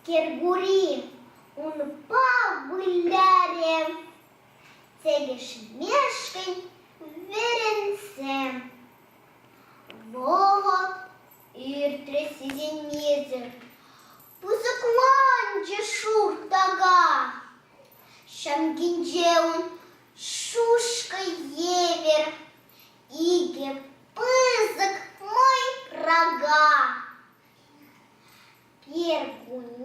Кергури, он павыляре, цегеш мешкой веренце. Вот иртре сизенезе, пузыкланче шуртага, шамгинджеун шушка евер, иге пызык мой рога. Пергун